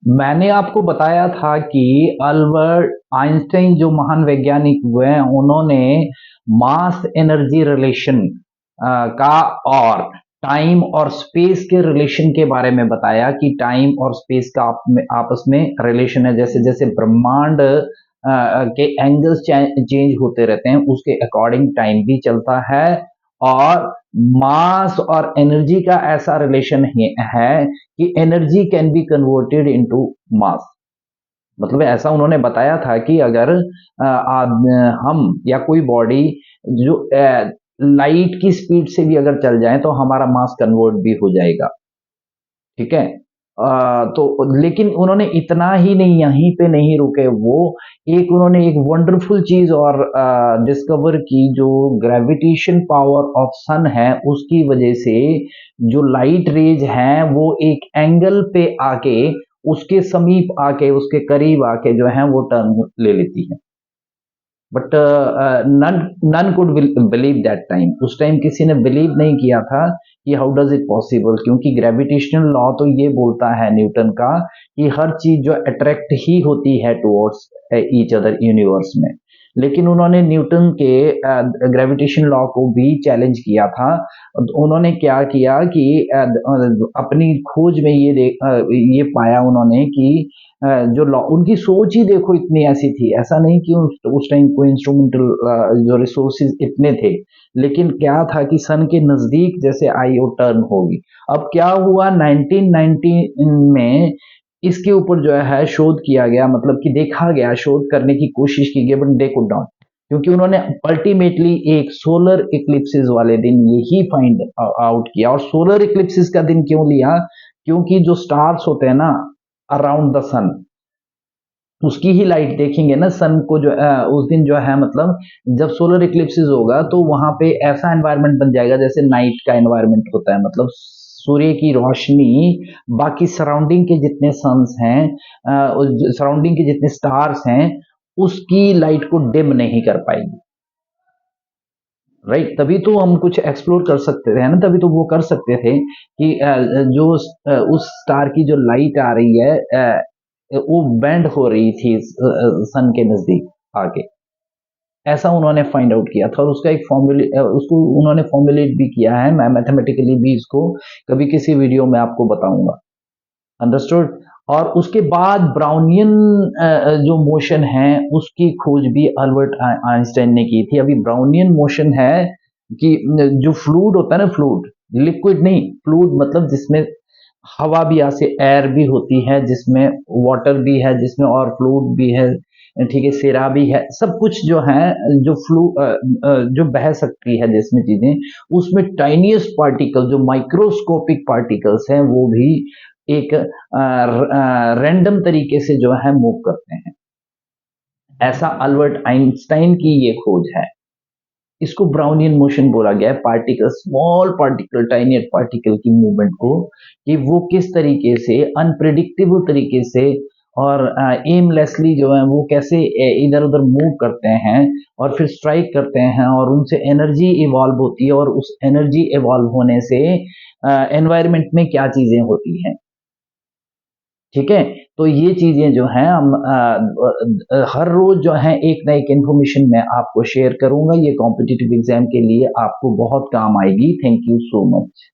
मैंने आपको बताया था कि अल्बर्ट आइंस्टाइन जो महान वैज्ञानिक हुए हैं, उन्होंने मास एनर्जी रिलेशन का और टाइम और स्पेस के रिलेशन के बारे में बताया कि टाइम और स्पेस का आपस में रिलेशन है। जैसे जैसे ब्रह्मांड के एंगल्स चेंज होते रहते हैं, उसके अकॉर्डिंग टाइम भी चलता है। और मास और एनर्जी का ऐसा रिलेशन है कि energy can be converted into mass. मतलब ऐसा उन्होंने बताया था कि अगर हम या कोई बॉडी जो लाइट की स्पीड से भी अगर चल जाए तो हमारा मास कन्वर्ट भी हो जाएगा। ठीक है। तो लेकिन उन्होंने इतना ही नहीं, यहीं पे नहीं रुके वो, एक उन्होंने एक वंडरफुल चीज और डिस्कवर की, जो ग्रेविटेशन पावर ऑफ सन है उसकी वजह से जो लाइट रेज हैं वो एक एंगल पे आके, उसके समीप आके, उसके करीब आके जो है वो टर्न ले लेती है। But none none could believe that time. उस टाइम किसी ने बिलीव नहीं किया था कि हाउ डज इट पॉसिबल, क्योंकि ग्रेविटेशनल लॉ तो ये बोलता है न्यूटन का कि हर चीज जो अट्रैक्ट ही होती है टुवर्ड्स ईच अदर यूनिवर्स में। लेकिन उन्होंने न्यूटन के ग्रेविटेशन लॉ को भी चैलेंज किया था। उन्होंने क्या किया कि अपनी खोज में ये पाया उन्होंने कि जो लॉ, उनकी सोच ही देखो इतनी ऐसी थी। ऐसा नहीं कि उस टाइम कोई इंस्ट्रूमेंटल जो रिसोर्सेज इतने थे, लेकिन क्या था कि सन के नजदीक जैसे आई वो टर्न होगी। अब क्या हुआ, 1990 में इसके ऊपर जो है शोध किया गया, मतलब कि देखा गया, शोध करने की कोशिश की गई, बट दे कुड नॉट। क्योंकि उन्होंने अल्टीमेटली एक सोलर इक्लिप्सिस वाले दिन यही फाइंड आउट किया। और सोलर इक्लिप्सिस का दिन क्यों लिया? क्योंकि जो स्टार्स होते हैं ना अराउंड द सन, उसकी ही लाइट देखेंगे ना सन को, जो उस दिन जो है, मतलब जब सोलर इक्लिप्सिस होगा तो वहां पे ऐसा एनवायरनमेंट बन जाएगा जैसे नाइट का एनवायरनमेंट होता है। मतलब सूर्य की रोशनी बाकी सराउंडिंग के जितने सन्स हैं, सराउंडिंग के जितने स्टार्स हैं, उसकी लाइट को डिम नहीं कर पाएगी। राइट, तभी तो हम कुछ एक्सप्लोर कर सकते थे, है ना, तभी तो वो कर सकते थे कि उस स्टार की जो लाइट आ रही है, वो बेंड हो रही थी सन के नजदीक आके। ऐसा उन्होंने फाइंड आउट किया था, और उसका एक फॉर्मूले उसको उन्होंने फॉर्मुलेट भी किया है। मैं मैथमेटिकली भी इसको कभी किसी वीडियो में आपको बताऊंगा। अंडरस्टूड। और उसके बाद ब्राउनियन जो मोशन है उसकी खोज भी अल्बर्ट आइंस्टाइन ने की थी। अभी ब्राउनियन मोशन है कि जो फ्लूइड होता है ना, फ्लूइड, लिक्विड नहीं, फ्लूइड मतलब जिसमें हवा भी आ से एयर भी होती है, जिसमें वाटर भी है, जिसमें और फ्लूइड भी है, ठीक है, सिरा भी है, सब कुछ जो है, जो जो बह सकती है जिसमें चीजें, उसमें टाइनीस्ट पार्टिकल, जो माइक्रोस्कोपिक पार्टिकल्स हैं, वो भी एक रैंडम तरीके से जो है मूव करते हैं। ऐसा अल्बर्ट आइंस्टाइन की ये खोज है। इसको ब्राउनियन मोशन बोला गया है, particle, small particle, tiny particle की मूवमेंट को, कि वो किस तरीके से अनप्रिडिक्टेबल तरीके से और एमलेसली जो है वो कैसे इधर उधर मूव करते हैं और फिर स्ट्राइक करते हैं, और उनसे एनर्जी इवॉल्व होती है, और उस एनर्जी इवॉल्व होने से एनवायरनमेंट में क्या चीजें होती हैं। ठीक है। तो ये चीजें जो हैं हम हर रोज जो है एक ना एक इन्फॉर्मेशन मैं आपको शेयर करूंगा। ये कॉम्पिटिटिव एग्जाम के लिए आपको बहुत काम आएगी। Thank you so much.